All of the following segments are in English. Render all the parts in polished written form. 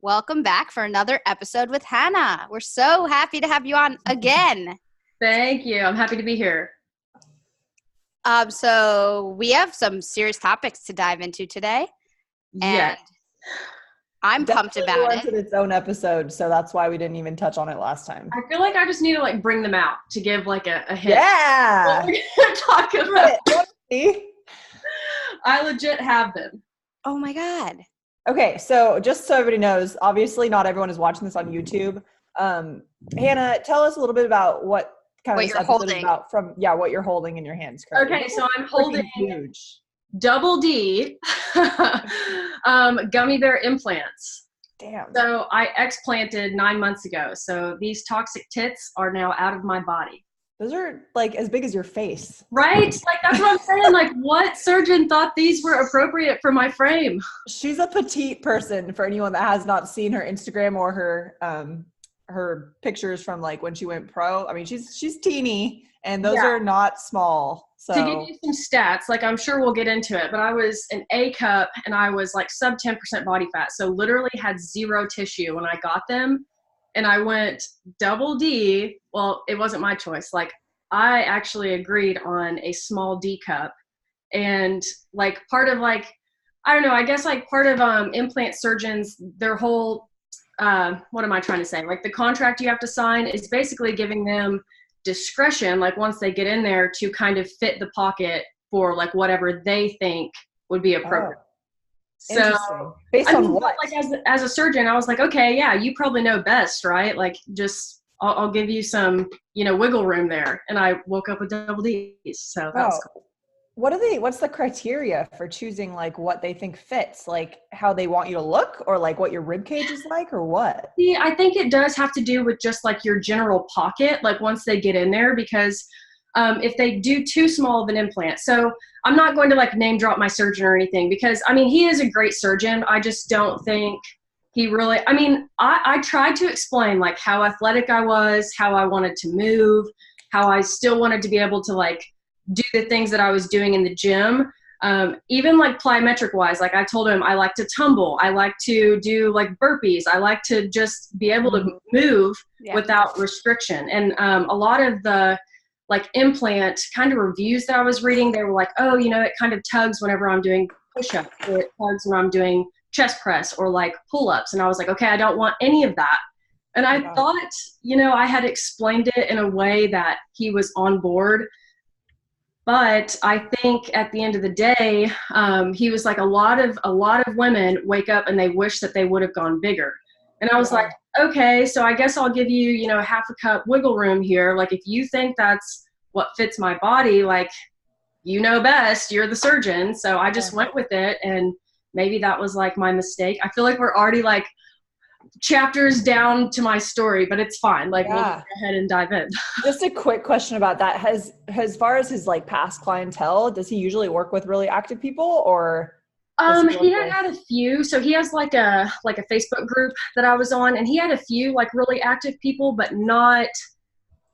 Welcome back for another episode with Hannah. We're so happy to have you on again. Thank you. I'm happy to be here. So we have some serious topics to dive into today. And Yes. I'm pumped Definitely about warranted it. its own episode, so that's why we didn't even touch on it last time. I feel like I just need to like bring them out to give like a hint. Yeah! What we're gonna talk about. See? I legit have them. Oh my God. Okay, so just so everybody knows, obviously not everyone is watching this on YouTube. Hannah, tell us a little bit about what What this you're episode holding. is about what you're holding in your hands currently. Okay, so I'm Freaking holding huge. Double D gummy bear implants. Damn. So I explanted 9 months ago. So these toxic tits are now out of my body. Those are like as big as your face. Right? Like that's what I'm saying. Like what surgeon thought these were appropriate for my frame? She's a petite person for anyone that has not seen her Instagram or her pictures from like when she went pro. I mean, she's teeny and those are not small. So to give you some stats, like I'm sure we'll get into it, but I was an A cup and I was like sub 10% body fat. So literally had zero tissue when I got them. And I went double D. Well, it wasn't my choice. Like I actually agreed on a small D cup. And like part of like, I don't know, I guess like part of implant surgeons, their whole, what am I trying to say? Like the contract you have to sign is basically giving them discretion, like once they get in there to kind of fit the pocket for like whatever they think would be appropriate. So based on what? Like as a surgeon, I was like, okay, yeah, you probably know best, right? Like just I'll give you some, wiggle room there. And I woke up with double D's. So that was cool. What's the criteria for choosing like what they think fits? Like how they want you to look or like what your rib cage is like or what? See, I think it does have to do with just like your general pocket, like once they get in there, because if they do too small of an implant. So I'm not going to like name drop my surgeon or anything because I mean, he is a great surgeon. I just don't think he really, I tried to explain like how athletic I was, how I wanted to move, how I still wanted to be able to like do the things that I was doing in the gym. Even like plyometric wise, like I told him, I like to tumble. I like to do like burpees. I like to just be able to move without restriction. And a lot of the like implant kind of reviews that I was reading, they were like, oh, it kind of tugs whenever I'm doing push-ups or it tugs when I'm doing chest press or like pull-ups. And I was like, okay, I don't want any of that. And I thought, I had explained it in a way that he was on board. But I think at the end of the day, he was like a lot of women wake up and they wish that they would have gone bigger. And I was like, okay, so I guess I'll give you, half a cup wiggle room here. Like if you think that's what fits my body, like, best, you're the surgeon. So I just went with it. And maybe that was like my mistake. I feel like we're already like chapters down to my story, but it's fine. Like we'll go ahead and dive in. Just a quick question about that. As far as his like past clientele, does he usually work with really active people or? He had a few. So he has like a Facebook group that I was on, and he had a few like really active people, but not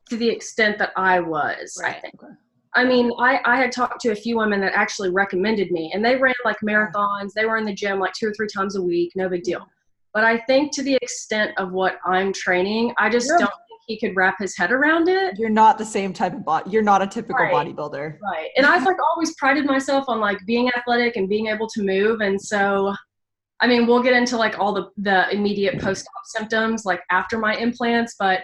to the extent that I was, I think. Okay. I mean, I had talked to a few women that actually recommended me, and they ran like marathons. They were in the gym like 2 or 3 times a week. No big deal. But I think to the extent of what I'm training, I just don't think he could wrap his head around it. You're not the same type of body. You're not a typical bodybuilder. Right. And I've like always prided myself on like being athletic and being able to move. And so, I mean, we'll get into like all the immediate post-op symptoms like after my implants, but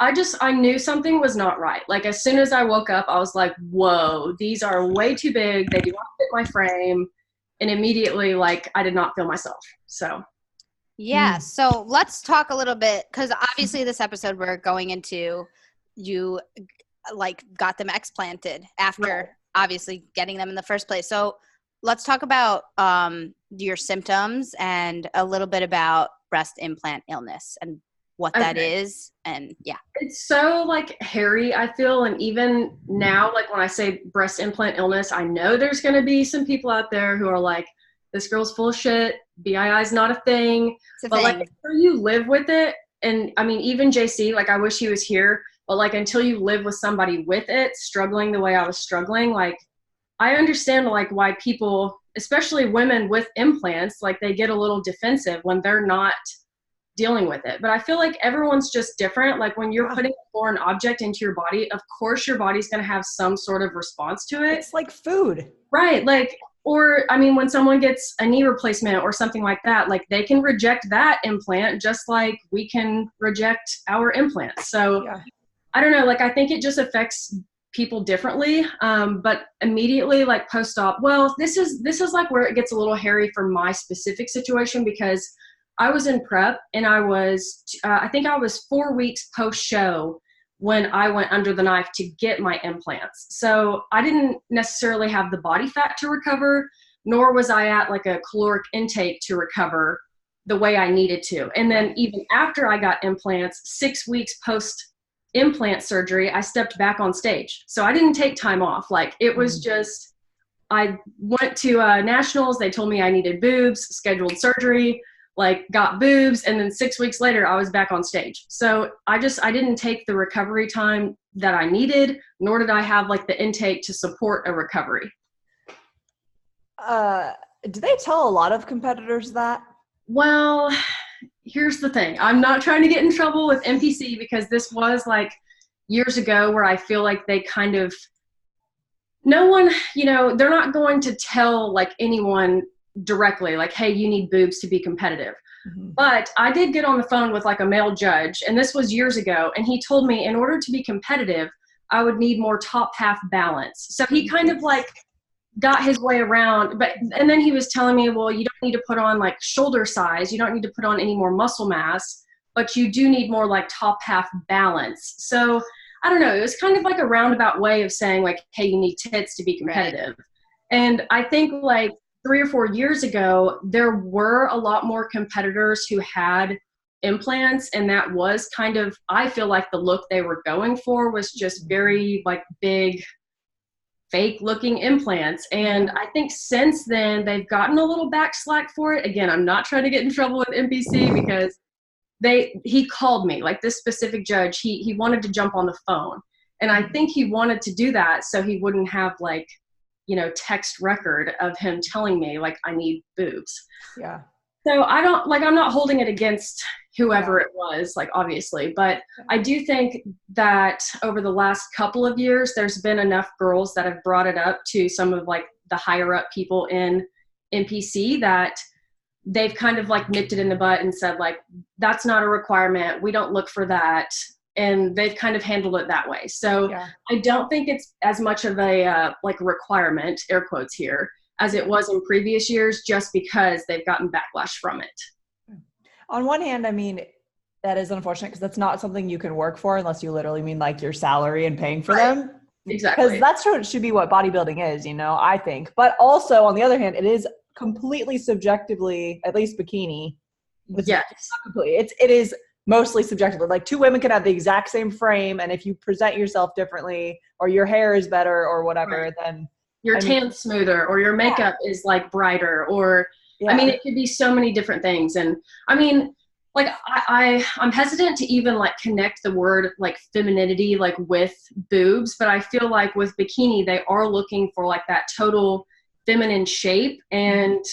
I knew something was not right. Like as soon as I woke up, I was like, whoa, these are way too big. They do not fit my frame. And immediately like I did not feel myself. So. Yeah, so let's talk a little bit, because obviously this episode we're going into, you like got them explanted after obviously getting them in the first place. So let's talk about your symptoms and a little bit about breast implant illness and what that is. And it's so like hairy, I feel. And even now, like when I say breast implant illness, I know there's going to be some people out there who are like, this girl's full of shit. BII is not a thing. But like until you live with it, and I mean, even JC, like I wish he was here, but like until you live with somebody with it, struggling the way I was struggling, like I understand like why people, especially women with implants, like they get a little defensive when they're not dealing with it. But I feel like everyone's just different. Like when you're putting a foreign object into your body, of course your body's going to have some sort of response to it. It's like food. Right. Like, or I mean, when someone gets a knee replacement or something like that, like they can reject that implant just like we can reject our implants. So I don't know, like I think it just affects people differently. But immediately like post-op, well, this is like where it gets a little hairy for my specific situation, because I was in prep and I was, I think I was 4 weeks post-show when I went under the knife to get my implants. So I didn't necessarily have the body fat to recover, nor was I at like a caloric intake to recover the way I needed to. And then even after I got implants, 6 weeks post implant surgery, I stepped back on stage. So I didn't take time off. Like it was just, I went to nationals. They told me I needed boobs, scheduled surgery, like got boobs. And then 6 weeks later, I was back on stage. So I didn't take the recovery time that I needed, nor did I have like the intake to support a recovery. Do they tell a lot of competitors that? Well, here's the thing. I'm not trying to get in trouble with NPC, because this was like years ago where I feel like they kind of, no one, you know, they're not going to tell like anyone directly, like, hey, you need boobs to be competitive. But I did get on the phone with like a male judge, and this was years ago, and he told me in order to be competitive, I would need more top half balance. So he kind of like got his way around, and then he was telling me, well, you don't need to put on like shoulder size, you don't need to put on any more muscle mass, but you do need more like top half balance. So I don't know, it was kind of like a roundabout way of saying like, hey, you need tits to be competitive. And I think like 3 or 4 years ago, there were a lot more competitors who had implants, and that was kind of, I feel like the look they were going for was just very like big, fake looking implants. And I think since then they've gotten a little backslack for it. Again, I'm not trying to get in trouble with NPC, because he called me, like this specific judge, he wanted to jump on the phone. And I think he wanted to do that so he wouldn't have like, you know, text record of him telling me like, I need boobs. Yeah. So I don't, like, I'm not holding it against whoever it was, like, obviously, but I do think that over the last couple of years, there's been enough girls that have brought it up to some of like the higher up people in NPC that they've kind of like nipped it in the butt and said like, that's not a requirement. We don't look for that. And they've kind of handled it that way. So I don't think it's as much of a like requirement, air quotes here, as it was in previous years, just because they've gotten backlash from it. On one hand, I mean, that is unfortunate, because that's not something you can work for unless you literally mean like your salary and paying for them. Exactly. Because that's what should be what bodybuilding is, you know, I think. But also, on the other hand, it is completely subjectively, at least bikini. Yes. It is mostly subjective. Like 2 women can have the exact same frame, and if you present yourself differently, or your hair is better or whatever, then your tan's smoother, or your makeup is like brighter, or I mean, it could be so many different things. And I mean, like I'm hesitant to even like connect the word like femininity like with boobs, but I feel like with bikini, they are looking for like that total feminine shape. And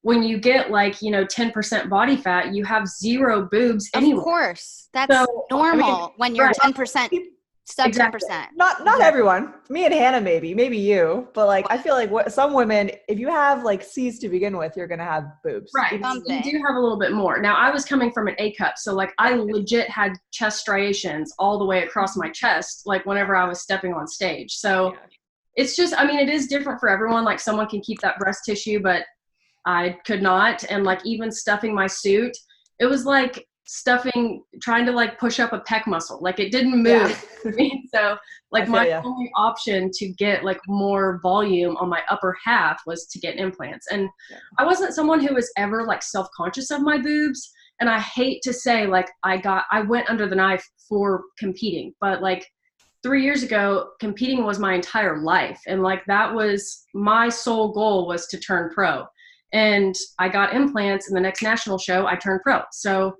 when you get like, you know, 10% body fat, you have 0 boobs anyway. Of course. That's normal when you're 10%. Sub 10%. Not everyone. Me and Hannah, maybe you, but like I feel like some women, if you have like C's to begin with, you're gonna have boobs. Right. You do have a little bit more. Now I was coming from an A cup, so like I legit had chest striations all the way across my chest, like whenever I was stepping on stage. So it's just, I mean, it is different for everyone. Like someone can keep that breast tissue, but I could not. And like even stuffing my suit, it was like trying to like push up a pec muscle, like it didn't move. So like my only option to get like more volume on my upper half was to get implants. And I wasn't someone who was ever like self-conscious of my boobs, and I hate to say like I went under the knife for competing, but like 3 years ago competing was my entire life, and like that was my sole goal, was to turn pro. And I got implants, and the next national show I turned pro. So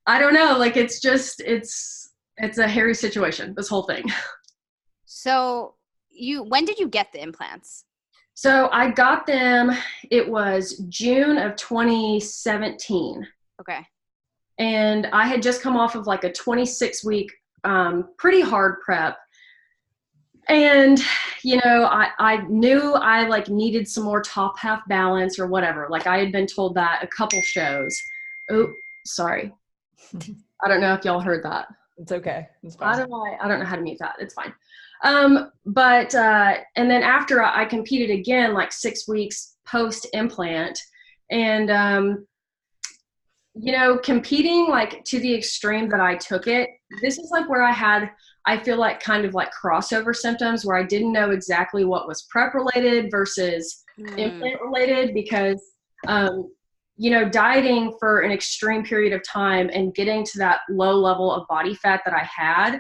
I don't know, like it's a hairy situation, this whole thing. So when did you get the implants? So I got them, it was June of 2017. Okay. And I had just come off of like a 26-week, pretty hard prep. And, you know, I knew I like needed some more top half balance or whatever. Like I had been told that a couple shows. Oh, sorry. I don't know if y'all heard that. It's okay. It's fine. I don't know how to mute that. It's fine. But and then after I competed again, like 6 weeks post implant, and you know, competing like to the extreme that I took it, this is like where I feel like kind of like crossover symptoms where I didn't know exactly what was prep related versus implant related, because you know, dieting for an extreme period of time and getting to that low level of body fat that I had,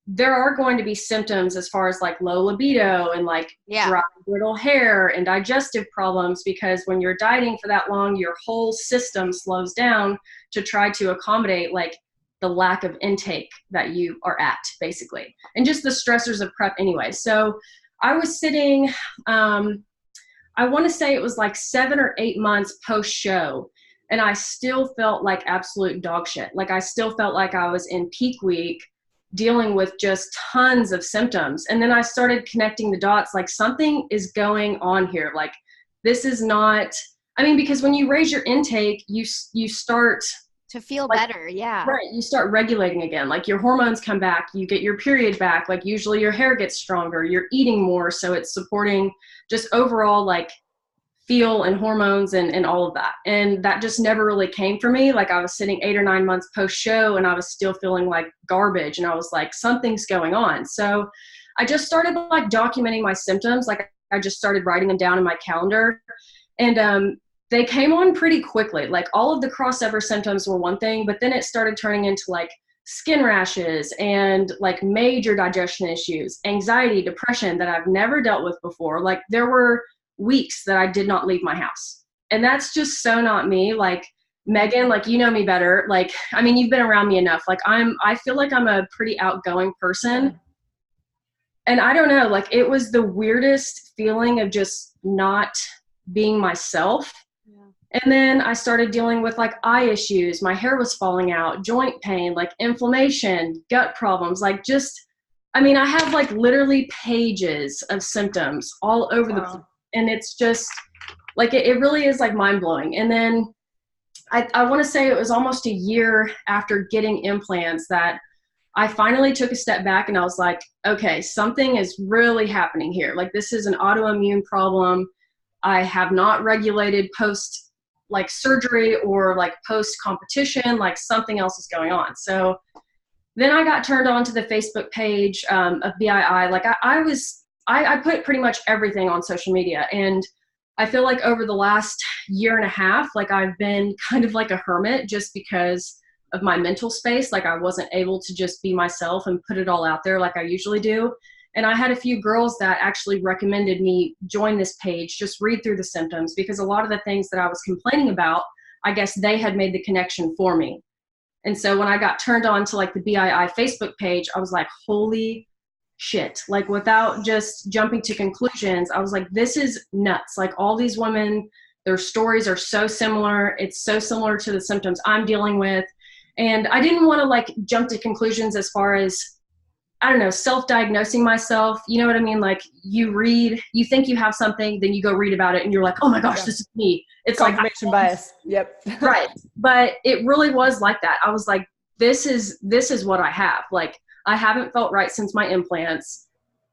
there are going to be symptoms as far as like low libido and like dry, brittle hair and digestive problems, because when you're dieting for that long, your whole system slows down to try to accommodate like the lack of intake that you are at, basically, and just the stressors of prep anyway. So I was sitting, I want to say it was like 7 or 8 months post show, and I still felt like absolute dog shit. Like I still felt like I was in peak week dealing with just tons of symptoms. And then I started connecting the dots, like something is going on here. Like this is not, I mean, because when you raise your intake, you start to feel like, better. Yeah. Right. You start regulating again. Like your hormones come back, you get your period back. Like usually your hair gets stronger, you're eating more. So it's supporting just overall like feel and hormones and all of that. And that just never really came for me. Like I was sitting 8 or 9 months post show and I was still feeling like garbage. And I was like, something's going on. So I just started like documenting my symptoms. Like I just started writing them down in my calendar, and they came on pretty quickly. Like all of the crossover symptoms were one thing, but then it started turning into like skin rashes and like major digestion issues, anxiety, depression that I've never dealt with before. Like there were weeks that I did not leave my house. And that's just so not me. Like Megan, like, you know me better. Like, I mean, you've been around me enough. Like I feel like I'm a pretty outgoing person. And I don't know, like it was the weirdest feeling of just not being myself. Yeah. And then I started dealing with like eye issues. My hair was falling out, joint pain, like inflammation, gut problems, like just, I mean, I have like literally pages of symptoms all over the place. And it's just like, it really is like mind blowing. And then I want to say it was almost a year after getting implants that I finally took a step back and I was like, okay, something is really happening here. Like this is an autoimmune problem. I have not regulated post like surgery or like post competition, like something else is going on. So then I got turned on to the Facebook page of BII. Like I put pretty much everything on social media, and I feel like over the last year and a half, like I've been kind of like a hermit just because of my mental space. Like I wasn't able to just be myself and put it all out there like I usually do. And I had a few girls that actually recommended me join this page, just read through the symptoms, because a lot of the things that I was complaining about, I guess they had made the connection for me. And so when I got turned on to like the BII Facebook page, I was like, holy shit. Like without just jumping to conclusions, I was like, this is nuts. Like all these women, their stories are so similar. It's so similar to the symptoms I'm dealing with. And I didn't want to like jump to conclusions as far as, I don't know, self-diagnosing myself. You know what I mean? Like you read, you think you have something, then you go read about it and you're like, oh my gosh, this is me. It's confirmation bias. Yep. Right. But it really was like that. I was like, this is what I have. Like I haven't felt right since my implants.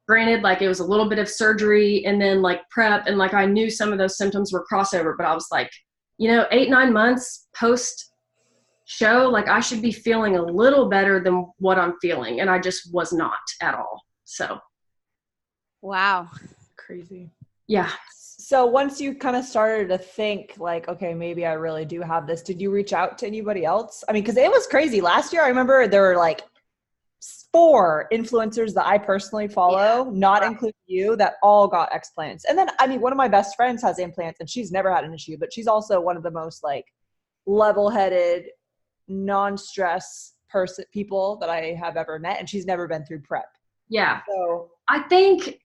Granted, like it was a little bit of surgery and then like prep, and like I knew some of those symptoms were crossover, but I was like, you know, 8, 9 months post show, like I should be feeling a little better than what I'm feeling. And I just was not at all. So. Wow. Crazy. Yeah. So once you kind of started to think like, okay, maybe I really do have this, did you reach out to anybody else? I mean, because it was crazy. Last year, I remember there were like 4 influencers that I personally follow, not including you, that all got explants. And then, I mean, one of my best friends has implants and she's never had an issue, but she's also one of the most like level-headed, non-stress people that I have ever met. And she's never been through prep. Yeah. So I think,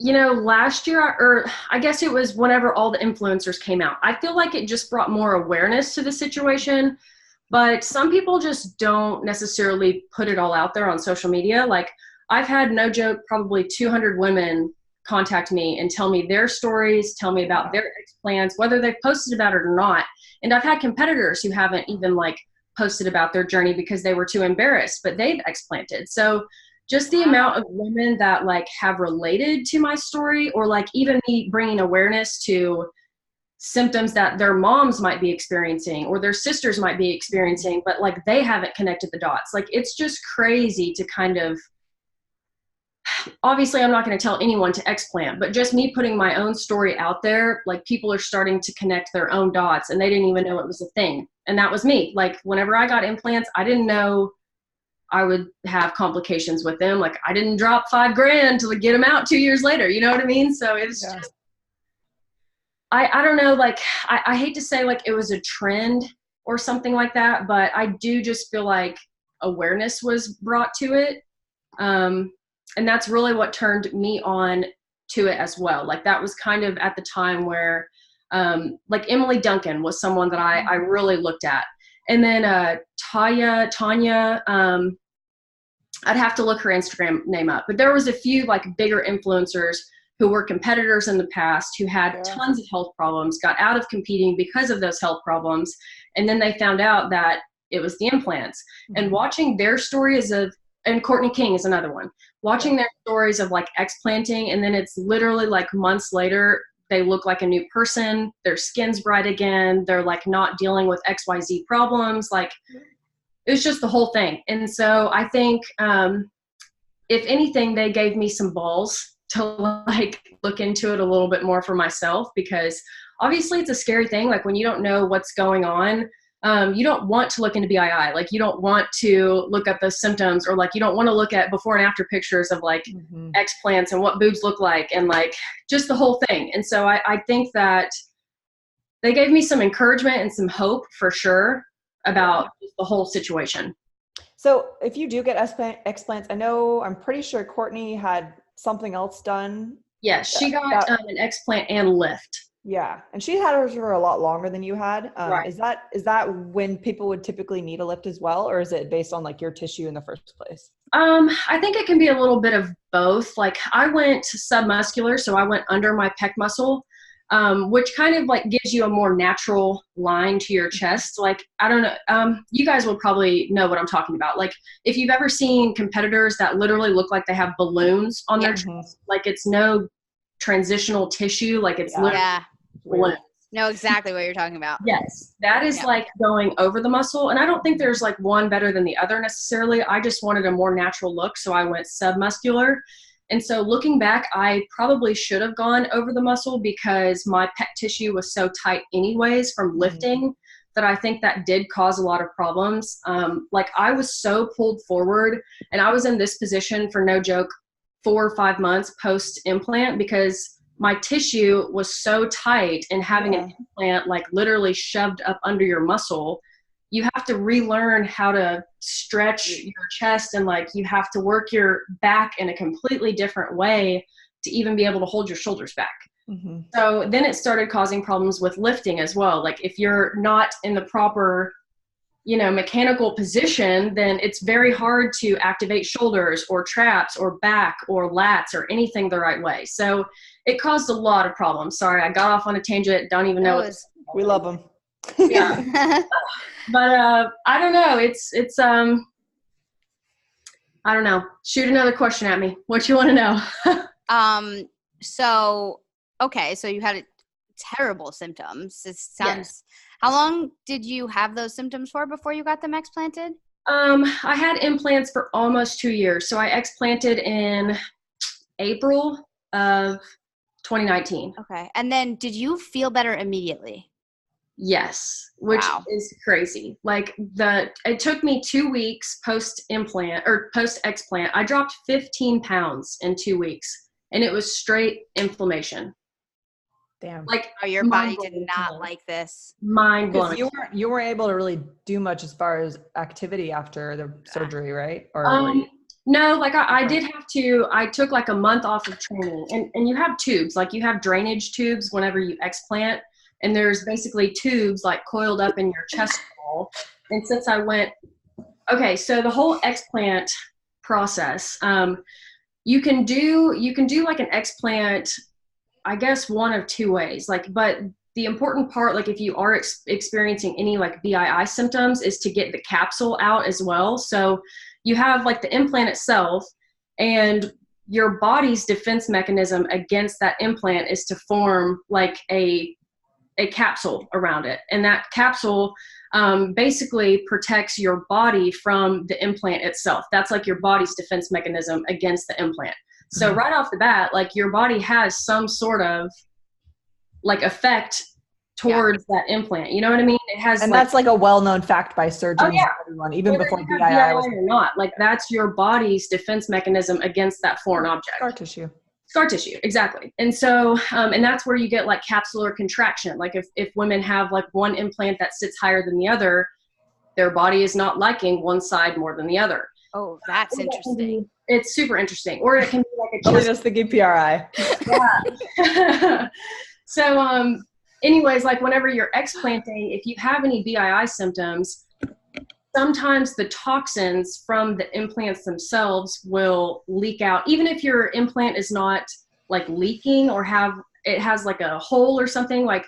you know, last year, or I guess it was whenever all the influencers came out, I feel like it just brought more awareness to the situation. But some people just don't necessarily put it all out there on social media. Like, I've had, no joke, probably 200 women contact me and tell me their stories, tell me about their explants, whether they've posted about it or not. And I've had competitors who haven't even like posted about their journey because they were too embarrassed, but they've explanted. So just the amount of women that like have related to my story, or like even me bringing awareness to symptoms that their moms might be experiencing or their sisters might be experiencing, but like they haven't connected the dots. Like, it's just crazy to kind of, obviously I'm not going to tell anyone to explant, but just me putting my own story out there, like people are starting to connect their own dots and they didn't even know it was a thing. And that was me. Like, whenever I got implants, I didn't know I would have complications with them. Like, I didn't drop $5,000 to get them out 2 years later. You know what I mean? So it was just, I don't know, like, I hate to say like it was a trend or something like that, but I do just feel like awareness was brought to it. And that's really what turned me on to it as well. Like, that was kind of at the time where, like, Emily Duncan was someone that I really looked at. And then Tanya, I'd have to look her Instagram name up, but there was a few like bigger influencers who were competitors in the past, who had tons of health problems, got out of competing because of those health problems. And then they found out that it was the implants. And watching their stories of, and Courtney King is another one, watching their stories of like explanting, and then it's literally like months later, they look like a new person, their skin's bright again, they're like not dealing with XYZ problems. Like, it was just the whole thing. And so I think, if anything, they gave me some balls to like look into it a little bit more for myself, because obviously it's a scary thing. Like, when you don't know what's going on, you don't want to look into BII. Like, you don't want to look up those symptoms, or like, you don't want to look at before and after pictures of like explants and what boobs look like, and like just the whole thing. And so I think that they gave me some encouragement and some hope for sure about the whole situation. So if you do get explants, I'm pretty sure Courtney had something else done. Yeah, she got an explant and lift. Yeah, and she had hers for a lot longer than you had. Right. Is that when people would typically need a lift as well, or is it based on like your tissue in the first place? I think it can be a little bit of both. Like, I went submuscular, so I went under my pec muscle, which kind of like gives you a more natural line to your chest. Like, I don't know, you guys will probably know what I'm talking about. Like, if you've ever seen competitors that literally look like they have balloons on their chest, like it's no transitional tissue, like it's literally balloons. Know exactly what you're talking about. Yes, that is like going over the muscle. And I don't think there's like one better than the other necessarily. I just wanted a more natural look, so I went submuscular. And so looking back, I probably should have gone over the muscle, because my pec tissue was so tight anyways from lifting, that I think that did cause a lot of problems. Like, I was so pulled forward, and I was in this position for, no joke, 4 or 5 months post implant, because my tissue was so tight, and having an implant like literally shoved up under your muscle, you have to relearn how to stretch your chest, and like you have to work your back in a completely different way to even be able to hold your shoulders back. So then it started causing problems with lifting as well. Like, if you're not in the proper, mechanical position, then it's very hard to activate shoulders or traps or back or lats or anything the right way. So it caused a lot of problems. Sorry, I got off on a tangent. Don't even know. We love them. Yeah. But I don't know. It's I don't know. Shoot another question at me. What you want to know? So you had terrible symptoms. It sounds. How long did you have those symptoms for before you got them explanted? I had implants for almost 2 years. So I explanted in April of 2019. Okay. And then did you feel better immediately? Yes, which is crazy. Like, it took me 2 weeks post implant or post explant. I dropped 15 pounds in 2 weeks, and it was straight inflammation. Damn. Like, your body did not like this. Mind blowing. You weren't able to really do much as far as activity after the surgery, right? Or no, like I did have to. I took like a month off of training, and you have tubes. Like, you have drainage tubes whenever you explant. and there's basically tubes like coiled up in your chest wall. And since I went, okay, so the whole explant process, you can do like an explant, I guess, one of two ways. Like, but the important part, like if you are experiencing any like BII symptoms, is to get the capsule out as well. So you have like the implant itself, and your body's defense mechanism against that implant is to form like a capsule around it. And that capsule basically protects your body from the implant itself. That's like your body's defense mechanism against the implant. So right off the bat, like your body has some sort of like effect towards that implant. You know what I mean? It has, and like, that's like a well-known fact by surgeons. Oh, yeah. Everyone, even whether before you BII have was BII or not. Like that's your body's defense mechanism against that foreign object. Scar tissue, exactly. And so, and that's where you get like capsular contraction. Like if women have like one implant that sits higher than the other, their body is not liking one side more than the other. Oh, that's interesting. It's super interesting. Or it can be like a chest. Just thinking PRI. Yeah. So, anyways, like whenever you're explanting, if you have any BII symptoms, sometimes the toxins from the implants themselves will leak out. Even if your implant is not like leaking or it has like a hole or something, like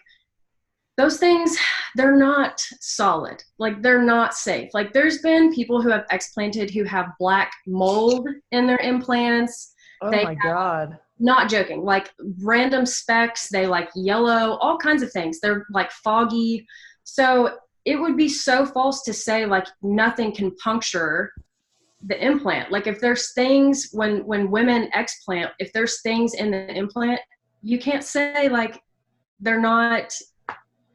those things, they're not solid. Like they're not safe. Like there's been people who have explanted who have black mold in their implants. Oh my God. Not joking. Like random specks, they like yellow, all kinds of things. They're like foggy. So it would be so false to say like nothing can puncture the implant. Like if there's things when women explant, if there's things in the implant, you can't say like they're not,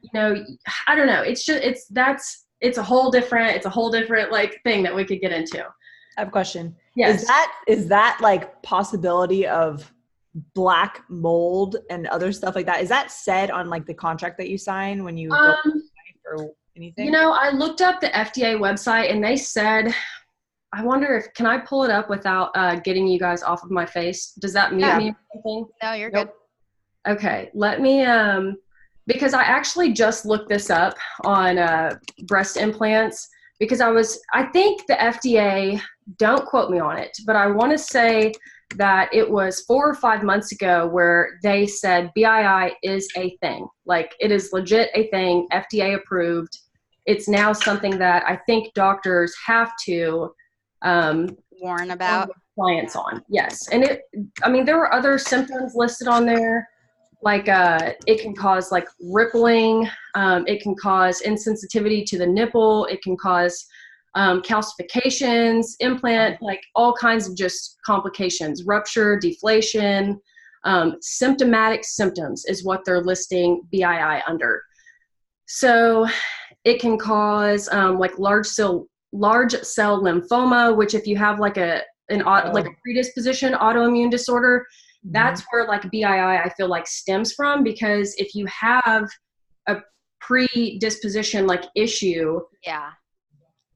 you know, I don't know. It's just, it's a whole different like thing that we could get into. I have a question. Yes. Is that like possibility of black mold and other stuff like that? Is that said on like the contract that you sign when you go or anything? You know, I looked up the FDA website and they said, I wonder if, can I pull it up without getting you guys off of my face? Does that mute me or something? No, you're good. Okay, let me, because I actually just looked this up on breast implants because I think the FDA, don't quote me on it, but I want to say that it was 4 or 5 months ago where they said BII is a thing. Like it is legit a thing, FDA approved. It's now something that I think doctors have to warn about clients on. Yes. And there were other symptoms listed on there. Like it can cause like rippling. It can cause insensitivity to the nipple. It can cause calcifications, implant, like all kinds of just complications, rupture, deflation, symptomatic symptoms is what they're listing BII under. So it can cause like large cell lymphoma, which if you have like a predisposition autoimmune disorder, that's where like BII I feel like stems from, because if you have a predisposition like issue,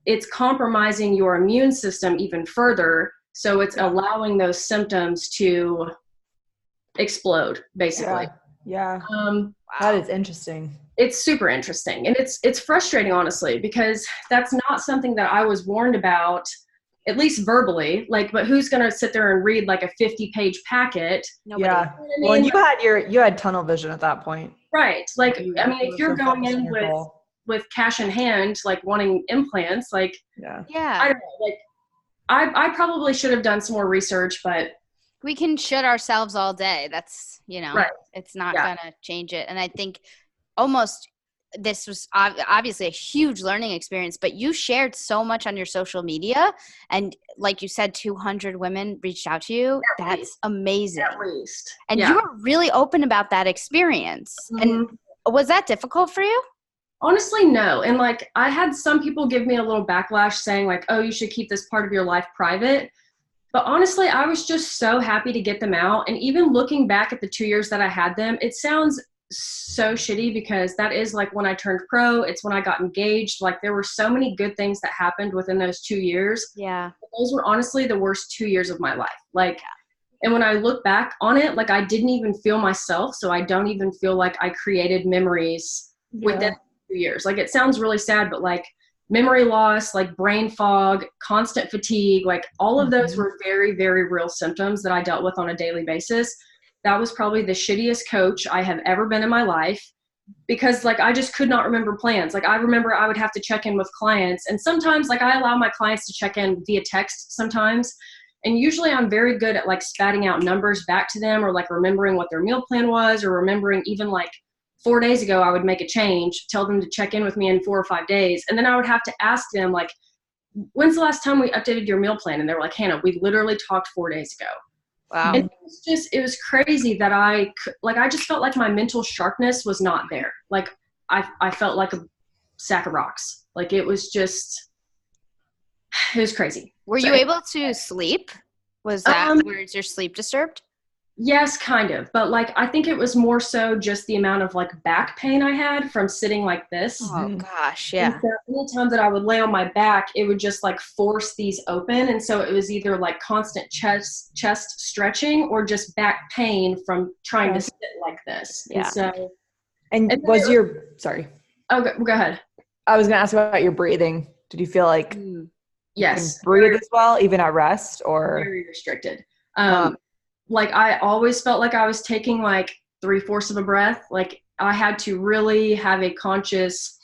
it's compromising your immune system even further. So it's allowing those symptoms to explode, basically. Yeah. That is interesting. It's super interesting. And it's frustrating, honestly, because that's not something that I was warned about, at least verbally. Like, but who's going to sit there and read like a 50-page packet? Nobody. Yeah. Well, and you had tunnel vision at that point. Right. Like, I mean, if you're going in with cash in hand, like wanting implants, like, I don't know, like I probably should have done some more research, but we can shit ourselves all day. That's, it's not going to change it. And I think almost this was obviously a huge learning experience, but you shared so much on your social media, and like you said, 200 women reached out to you. That's amazing. At least. And you were really open about that experience. And was that difficult for you? Honestly, no. And like, I had some people give me a little backlash saying like, oh, you should keep this part of your life private. But honestly, I was just so happy to get them out. And even looking back at the 2 years that I had them, it sounds so shitty because that is like when I turned pro. It's when I got engaged. Like there were so many good things that happened within those 2 years. Yeah. Those were honestly the worst 2 years of my life. Like, And when I look back on it, like I didn't even feel myself. So I don't even feel like I created memories within 2 years. Like it sounds really sad, but like memory loss, like brain fog, constant fatigue, like all of those were very, very real symptoms that I dealt with on a daily basis. That was probably the shittiest coach I have ever been in my life, because like I just could not remember plans. Like I remember I would have to check in with clients, and sometimes like I allow my clients to check in via text sometimes. And usually I'm very good at like spatting out numbers back to them, or like remembering what their meal plan was, or remembering even like 4 days ago, I would make a change, tell them to check in with me in 4 or 5 days. And then I would have to ask them like, when's the last time we updated your meal plan? And they were like, Hannah, we literally talked 4 days ago. Wow. And it was crazy that I just felt like my mental sharpness was not there. Like I felt like a sack of rocks. Like it was crazy. Were you able to sleep? Was that where is your sleep disturbed? Yes, kind of. But like, I think it was more so just the amount of like back pain I had from sitting like this. Oh gosh. Yeah. And so anytime that I would lay on my back, it would just like force these open. And so it was either like constant chest stretching or just back pain from trying to sit like this. Yeah. And sorry. Oh, go ahead. I was going to ask about your breathing. Did you feel like yes, you can breathe as well, even at rest, or very restricted? Like I always felt like I was taking like 3/4 of a breath. Like I had to really have a conscious,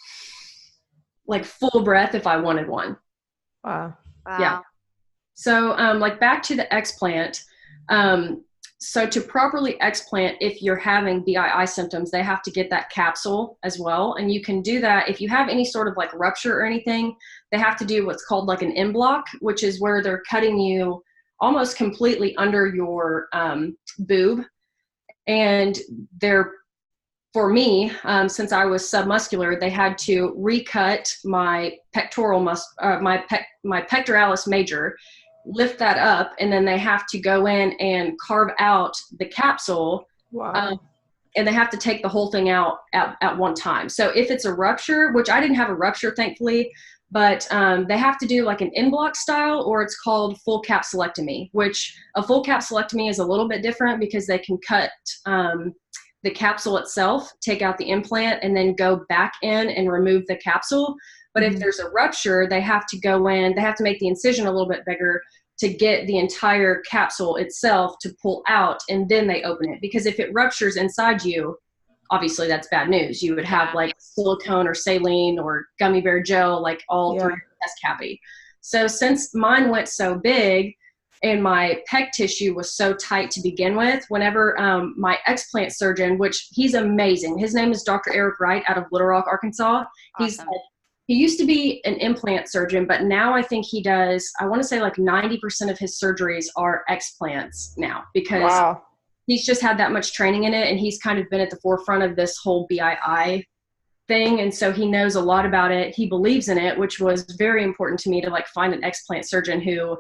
like full breath if I wanted one. Wow. Yeah. So like back to the explant. So to properly explant, if you're having BII symptoms, they have to get that capsule as well. And you can do that if you have any sort of like rupture or anything. They have to do what's called like an en bloc, which is where they're cutting you almost completely under your boob. And for me, since I was submuscular, they had to recut my pectoral my pectoralis major, lift that up, and then they have to go in and carve out the capsule. Wow. And they have to take the whole thing out at one time. So if it's a rupture, which I didn't have a rupture, thankfully, but they have to do like an en bloc style, or it's called full capsulectomy, which a full capsulectomy is a little bit different because they can cut the capsule itself, take out the implant, and then go back in and remove the capsule. But if there's a rupture, they have to go in, they have to make the incision a little bit bigger to get the entire capsule itself to pull out, and then they open it. Because if it ruptures inside you, obviously that's bad news. You would have like silicone or saline or gummy bear gel, like all through your chest cavity. So since mine went so big and my pec tissue was so tight to begin with, whenever my explant surgeon, which he's amazing, his name is Dr. Eric Wright out of Little Rock, Arkansas. Awesome. He used to be an implant surgeon, but now I think he does, I want to say like 90% of his surgeries are explants now, because he's just had that much training in it, and he's kind of been at the forefront of this whole BII thing. And so he knows a lot about it. He believes in it, which was very important to me to like find an explant surgeon who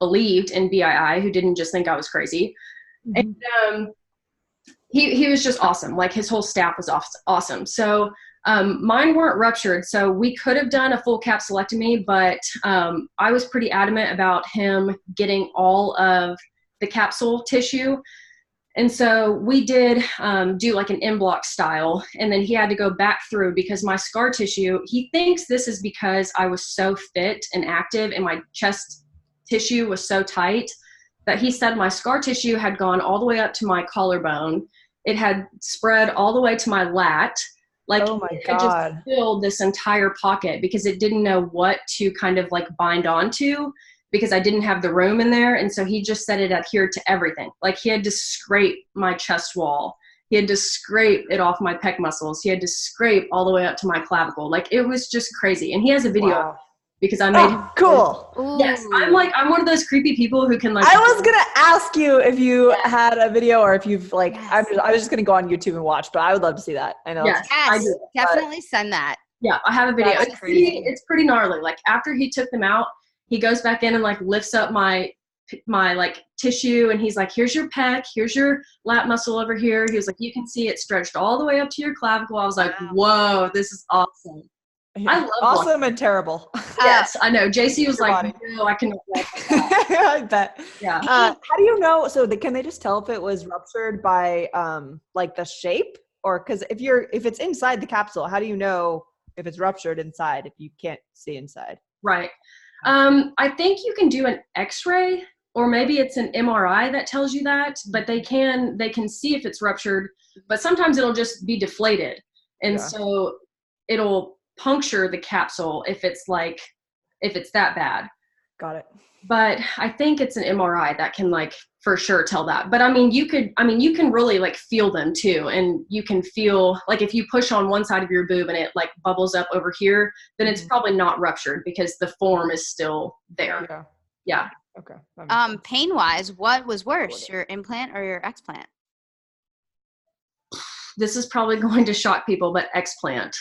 believed in BII, who didn't just think I was crazy. And he was just awesome. Like his whole staff was awesome. So mine weren't ruptured, so we could have done a full capsulectomy, but I was pretty adamant about him getting all of the capsule tissue. And so we did do like an en bloc style, and then he had to go back through, because my scar tissue, he thinks this is because I was so fit and active and my chest tissue was so tight, that he said my scar tissue had gone all the way up to my collarbone. It had spread all the way to my lat. Like, oh my it God. just filled this entire pocket, because it didn't know what to kind of like bind onto, because I didn't have the room in there. And so he just said it adhered to everything. Like he had to scrape my chest wall. He had to scrape it off my pec muscles. He had to scrape all the way up to my clavicle. Like it was just crazy. And he has a video because I made him. Cool. Yes. I'm one of those creepy people who can like. I was going to ask you if you had a video, or if you've like, I was just going to go on YouTube and watch, but I would love to see that. I know. Yes, I do. Definitely send that. Yeah, I have a video. That's crazy. It's pretty gnarly. Like after he took them out, he goes back in and like lifts up my like tissue, and he's like, here's your pec, here's your lat muscle over here. He was like, you can see it stretched all the way up to your clavicle. I was like, whoa, this is awesome. I love awesome and terrible. Yes, I know. JC was Your like, body. no, I cannot walk like that. I bet. Yeah. How do you know? So can they just tell if it was ruptured by like the shape, or because if it's inside the capsule, how do you know if it's ruptured inside if you can't see inside? Right. I think you can do an X-ray, or maybe it's an MRI that tells you that, but they can see if it's ruptured, but sometimes it'll just be deflated. And so it'll puncture the capsule if it's that bad. Got it. But I think it's an MRI that can like for sure tell that. But you can really like feel them too. And you can feel like if you push on one side of your boob and it like bubbles up over here, then it's probably not ruptured because the form is still there. Yeah. Okay. Pain wise, what was worse, your implant or your explant? This is probably going to shock people, but explant.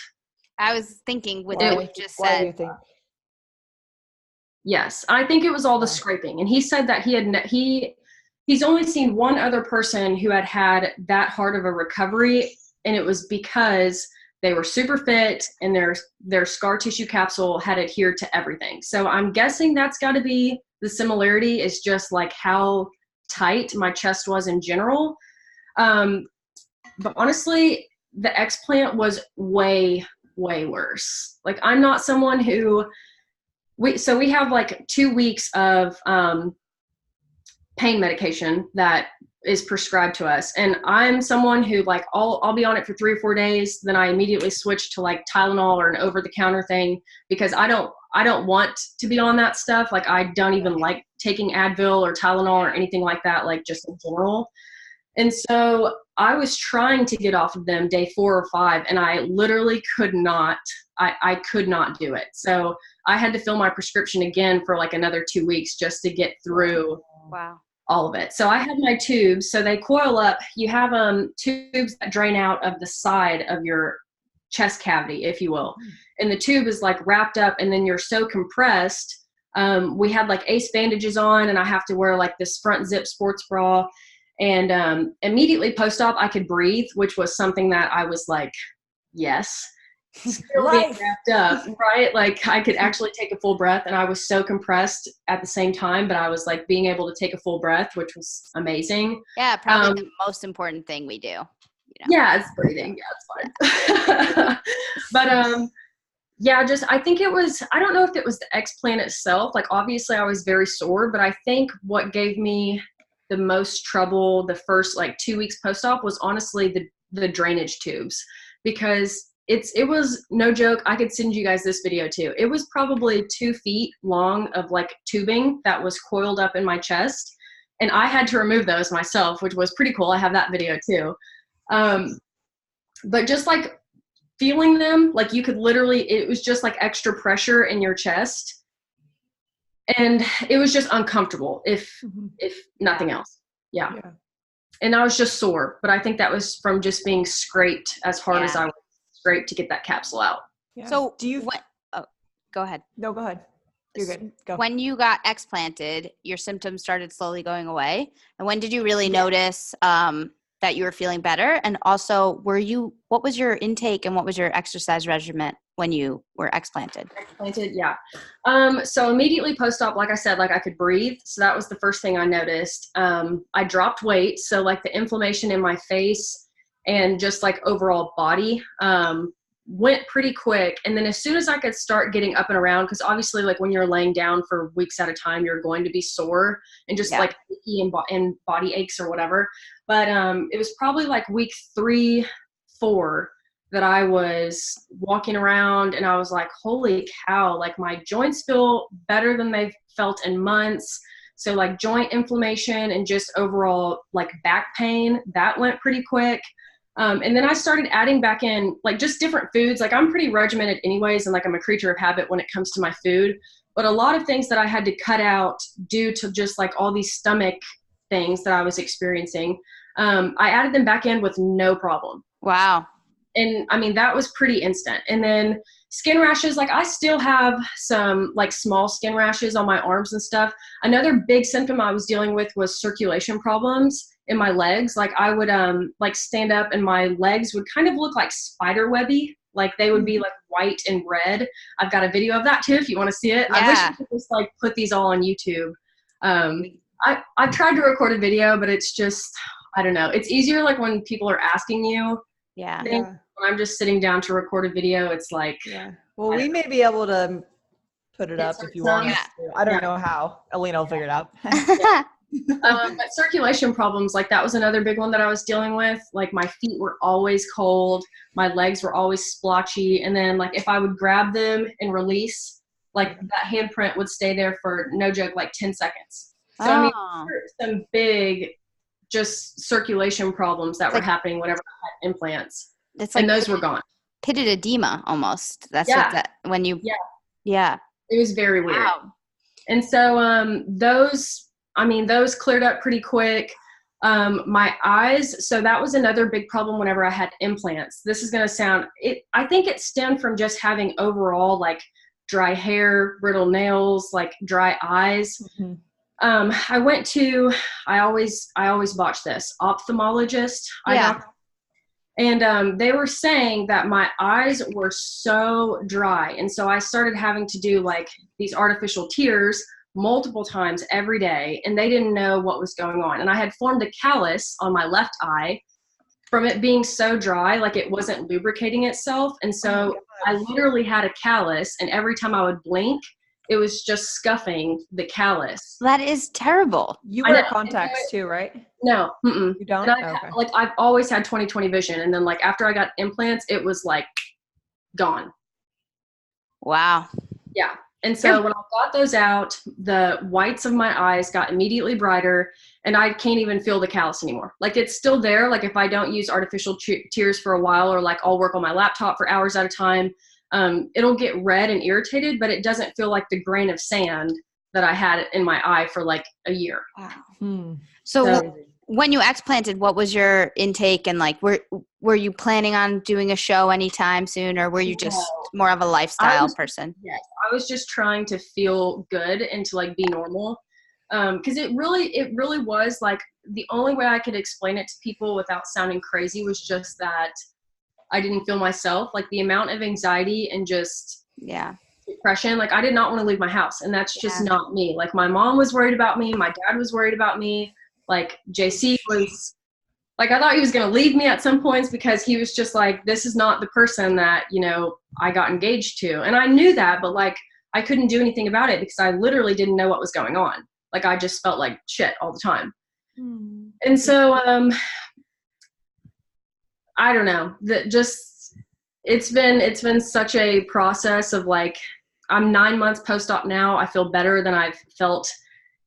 I was thinking with Why? what you just Why said. do you think? Yes, I think it was all the scraping. And he said that he's only seen one other person who had that hard of a recovery, and it was because they were super fit and their scar tissue capsule had adhered to everything. So I'm guessing that's got to be the similarity, is just like how tight my chest was in general. But honestly, the explant was way, way worse. Like, I'm not someone who we have like 2 weeks of pain medication that is prescribed to us. And I'm someone who like, I'll be on it for 3 or 4 days. Then I immediately switch to like Tylenol or an over the counter thing, because I don't want to be on that stuff. Like, I don't even like taking Advil or Tylenol or anything like that, like just in general. And so I was trying to get off of them day 4 or 5, and I literally could not. I could not do it. So I had to fill my prescription again for like another 2 weeks just to get through all of it. So I had my tubes. So they coil up. You have tubes that drain out of the side of your chest cavity, if you will. And the tube is like wrapped up, and then you're so compressed. We had like ace bandages on, and I have to wear like this front zip sports bra. And immediately post-op, I could breathe, which was something that I was like, yes, still being wrapped up, right? Like, I could actually take a full breath, and I was so compressed at the same time, but I was like being able to take a full breath, which was amazing. Yeah, probably the most important thing we do. Yeah, it's breathing. Yeah, it's fine. But I think it was, I don't know if it was the explant itself. Like, obviously I was very sore, but I think what gave me the most trouble the first like 2 weeks post-op was honestly the drainage tubes, because it was no joke. I could send you guys this video too. It was probably 2 feet long of like tubing that was coiled up in my chest, and I had to remove those myself, which was pretty cool. I have that video too. But just like feeling them, like you could literally, it was just like extra pressure in your chest. And it was just uncomfortable, if nothing else. Yeah. And I was just sore, but I think that was from just being scraped as hard as I was scraped to get that capsule out. Yeah. So go ahead. No, go ahead. You're good. Go. When you got explanted, your symptoms started slowly going away. And when did you really notice that you were feeling better? And also, what was your intake and what was your exercise regimen when you were explanted? Yeah. So immediately post-op, like I said, like I could breathe. So that was the first thing I noticed. I dropped weight. So like the inflammation in my face and just like overall body went pretty quick. And then as soon as I could start getting up and around, because obviously like when you're laying down for weeks at a time, you're going to be sore and just like achy and body aches or whatever. But it was probably like week 3, 4 that I was walking around, and I was like, holy cow, like my joints feel better than they've felt in months. So like joint inflammation and just overall like back pain, that went pretty quick. And then I started adding back in like just different foods. Like, I'm pretty regimented anyways, and like I'm a creature of habit when it comes to my food. But a lot of things that I had to cut out due to just like all these stomach things that I was experiencing, I added them back in with no problem. Wow. And I mean, that was pretty instant. And then skin rashes, like I still have some like small skin rashes on my arms and stuff. Another big symptom I was dealing with was circulation problems in my legs. Like I would like stand up and my legs would kind of look like spider webby, Like they would be like white and red. I've got a video of that too if you want to see it. Yeah. I wish I could just like put these all on YouTube. I've tried to record a video, but it's just, I don't know. It's easier like when people are asking you. Yeah. When I'm just sitting down to record a video, it's like. Yeah. Well, we may be able to put it up if you want. Yeah. I don't know how. Alina will figure it out. But circulation problems, like that was another big one that I was dealing with. Like my feet were always cold. My legs were always splotchy. And then like if I would grab them and release, like that handprint would stay there for, no joke, like 10 seconds. So I mean, some big just circulation problems that were happening whenever I had implants. It's like, and those were gone. Pitted edema almost. That's what that, when you, yeah. It was very weird. Wow. And so those cleared up pretty quick. My eyes, so that was another big problem whenever I had implants. This is going to sound, I think it stemmed from just having overall like dry hair, brittle nails, like dry eyes. Mm-hmm. I went to, I always botch this, ophthalmologist. Yeah. And they were saying that my eyes were so dry. And so I started having to do like these artificial tears multiple times every day. And they didn't know what was going on. And I had formed a callus on my left eye from it being so dry, like it wasn't lubricating itself. And so I literally had a callus. And every time I would blink, it was just scuffing the callus. That is terrible. You wear contacts too, right? No. You don't? Okay. Like I've always had 20/20 vision. And then like after I got implants, it was like gone. Wow. Yeah. And so when I got those out, the whites of my eyes got immediately brighter and I can't even feel the callus anymore. Like it's still there. Like if I don't use artificial tears for a while, or like I'll work on my laptop for hours at a time, it'll get red and irritated, but it doesn't feel like the grain of sand that I had in my eye for like a year. Wow. So when you explanted, what was your intake, and like were you planning on doing a show anytime soon, or were you just more of a lifestyle person? Yes, I was just trying to feel good and to like be normal. Because it really was like the only way I could explain it to people without sounding crazy was just that I didn't feel myself. Like the amount of anxiety and just depression, like I did not want to leave my house, and that's just not me. Like my mom was worried about me, my dad was worried about me, like JC was like, I thought he was going to leave me at some points because he was just like, this is not the person that, you know, I got engaged to. And I knew that, but like I couldn't do anything about it because I literally didn't know what was going on. Like I just felt like shit all the time. And so I don't know, that just it's been such a process of like, I'm 9 months post-op now. I feel better than I've felt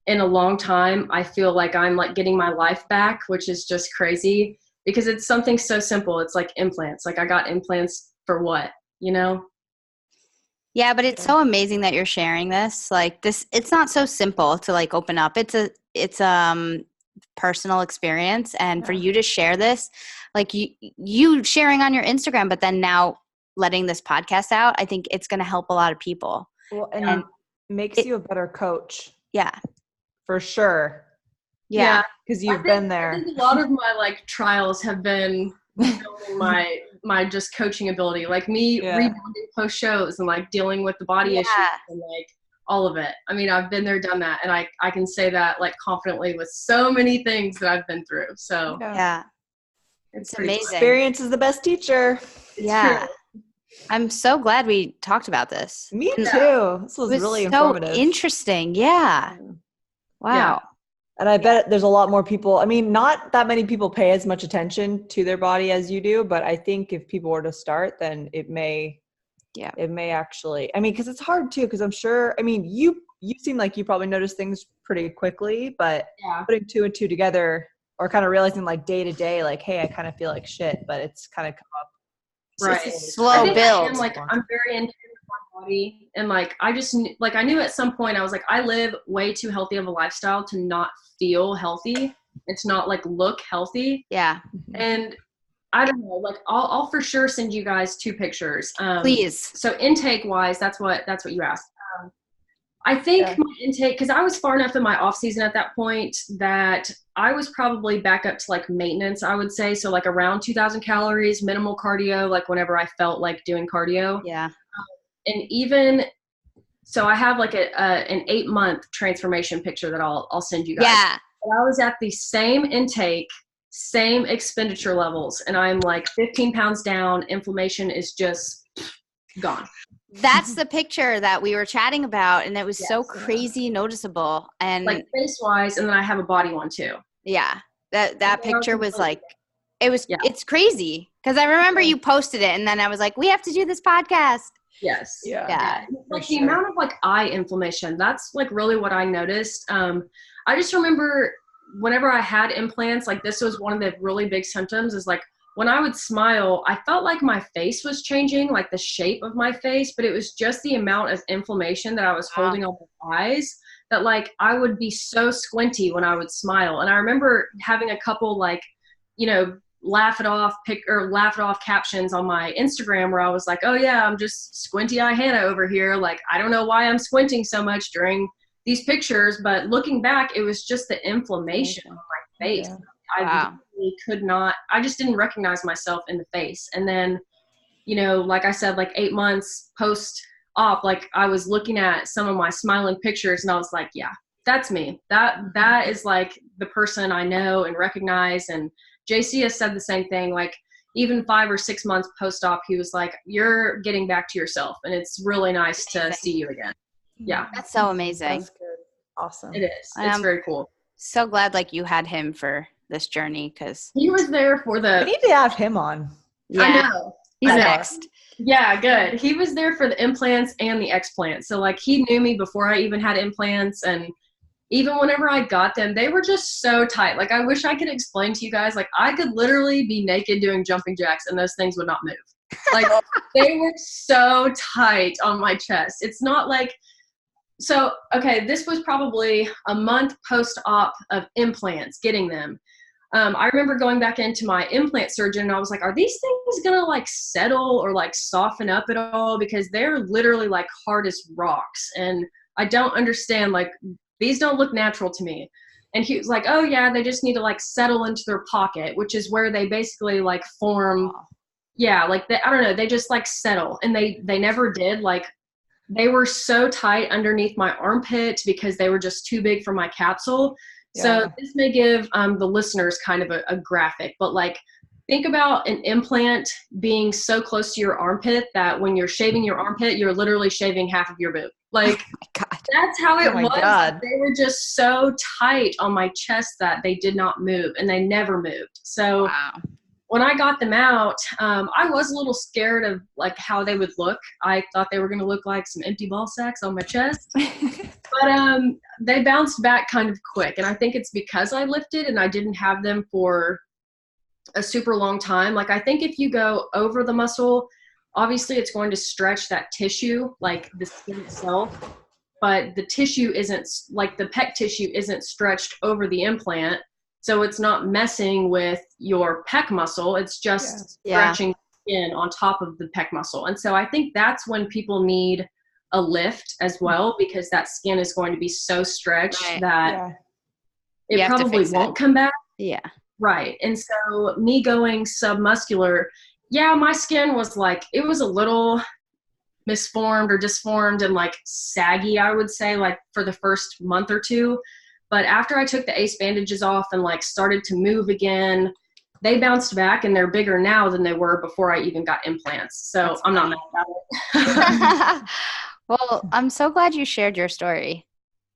in a long time. I feel like I'm like getting my life back, which is just crazy because it's something so simple. It's like implants. Like I got implants for what, you know? Yeah, but it's so amazing that you're sharing this. Like this, it's not so simple to like open up. It's personal experience, and for you to share this, like you sharing on your Instagram, but then now letting this podcast out, I think it's going to help a lot of people. Well, and makes you a better coach. Yeah. For sure. Yeah. Because you've been there. I think a lot of my like trials have been building my just coaching ability, like me rebounding post shows and like dealing with the body issues and like all of it. I mean, I've been there, done that. And I can say that like confidently with so many things that I've been through. So it's amazing. Experience is the best teacher. True. I'm so glad we talked about this. Me too. This was really informative. Interesting. Yeah. Wow. Yeah. And I bet there's a lot more people. I mean, not that many people pay as much attention to their body as you do, but I think if people were to start, then it may actually, I mean, cause it's hard too. Cause I'm sure, I mean, you seem like you probably notice things pretty quickly, but putting two and two together or kind of realizing like day to day, like, hey, I kind of feel like shit, but it's kind of come up. Right. It's a slow build. I'm very into my body, and like I just like I knew at some point I was like, I live way too healthy of a lifestyle to not feel healthy. It's not like look healthy. Yeah. And I don't know, like I'll for sure send you guys 2 pictures. Please. So intake wise, that's what you asked. I think my intake, because I was far enough in my off season at that point that I was probably back up to like maintenance, I would say. So like around 2,000 calories, minimal cardio, like whenever I felt like doing cardio. Yeah. And even, so I have like an 8-month transformation picture that I'll send you guys. Yeah. But I was at the same intake, same expenditure levels, and I'm like 15 pounds down. Inflammation is just gone. That's the picture that we were chatting about, and it was so crazy noticeable. And like face-wise, and then I have a body one too. Yeah. That picture was like, it's crazy. Because I remember you posted it, and then I was like, we have to do this podcast. Yes. Yeah. Like the amount of like eye inflammation, that's like really what I noticed. I just remember whenever I had implants, like this was one of the really big symptoms is like when I would smile, I felt like my face was changing, like the shape of my face, but it was just the amount of inflammation that I was holding on my eyes that like I would be so squinty when I would smile. And I remember having a couple like, you know, laugh it off captions on my Instagram where I was like, oh yeah, I'm just squinty eye Hannah over here. Like, I don't know why I'm squinting so much during these pictures, but looking back, it was just the inflammation on my face. I really could not, I just didn't recognize myself in the face. And then, you know, like I said, like 8 months post-op, like I was looking at some of my smiling pictures and I was like, yeah, that's me. That is like the person I know and recognize. And JC has said the same thing, like even 5 or 6 months post-op, he was like, you're getting back to yourself. And it's really nice to see you again. Yeah. That's so amazing. That's good. Awesome. It is. It's very cool. So glad like you had him for this journey because he was there for the. We need to have him on. Yeah. I know. He's next. Yeah, good. He was there for the implants and the explants. So like he knew me before I even had implants, and even whenever I got them, they were just so tight. Like I wish I could explain to you guys, like I could literally be naked doing jumping jacks and those things would not move. Like they were so tight on my chest. It's not like, so, okay, this was probably a month post-op of implants, getting them. I remember going back into my implant surgeon and I was like, are these things gonna like settle or like soften up at all? Because they're literally like hard as rocks. And I don't understand, like these don't look natural to me. And he was like, oh yeah, they just need to like settle into their pocket, which is where they basically like form. Yeah, like I don't know, they just like settle. And they never did. Like they were so tight underneath my armpit because they were just too big for my capsule. Yeah. So this may give the listeners kind of a graphic, but like think about an implant being so close to your armpit that when you're shaving your armpit, you're literally shaving half of your boob. Like that's how it was. Like, they were just so tight on my chest that they did not move and they never moved. So when I got them out, I was a little scared of like how they would look. I thought they were going to look like some empty ball sacks on my chest, but they bounced back kind of quick. And I think it's because I lifted and I didn't have them for a super long time. Like I think if you go over the muscle, obviously it's going to stretch that tissue, like the skin itself, but the tissue isn't, like the pec tissue isn't stretched over the implant. So it's not messing with your pec muscle. It's just stretching skin on top of the pec muscle. And so I think that's when people need a lift as well, because that skin is going to be so stretched that it probably won't come back. Yeah. Right. And so me going submuscular, my skin was like, it was a little misformed or disformed and like saggy, I would say, like for the first month or two. But after I took the ACE bandages off and like started to move again, they bounced back and they're bigger now than they were before I even got implants. So I'm not mad about it. Well, I'm so glad you shared your story.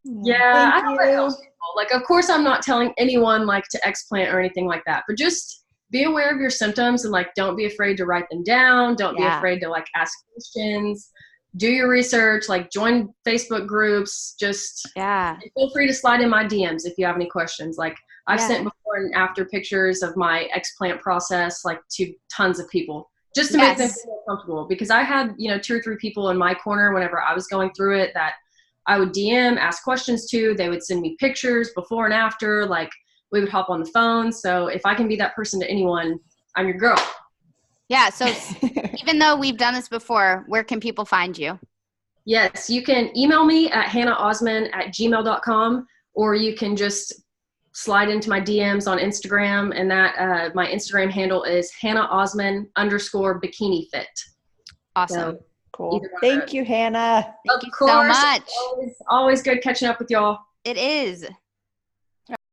Yeah, I hope it helps people. Like, of course, I'm not telling anyone like to explant or anything like that, but just be aware of your symptoms and like don't be afraid to write them down. Don't be afraid to like ask questions. Do your research, like join Facebook groups, just feel free to slide in my DMs if you have any questions. Like I've sent before and after pictures of my explant process, like to tons of people just to make them feel comfortable, because I had, 2 or 3 people in my corner whenever I was going through it that I would DM, ask questions to. They would send me pictures before and after, like we would hop on the phone. So if I can be that person to anyone, I'm your girl. Yeah. So even though we've done this before, where can people find you? Yes, you can email me at hannahosmon@gmail.com, or you can just slide into my DMs on Instagram, and that my Instagram handle is HannahOsmon_bikini fit. Awesome. So, Cool. Thank you, Hannah. Thank you course, so much. Always good catching up with y'all. It is.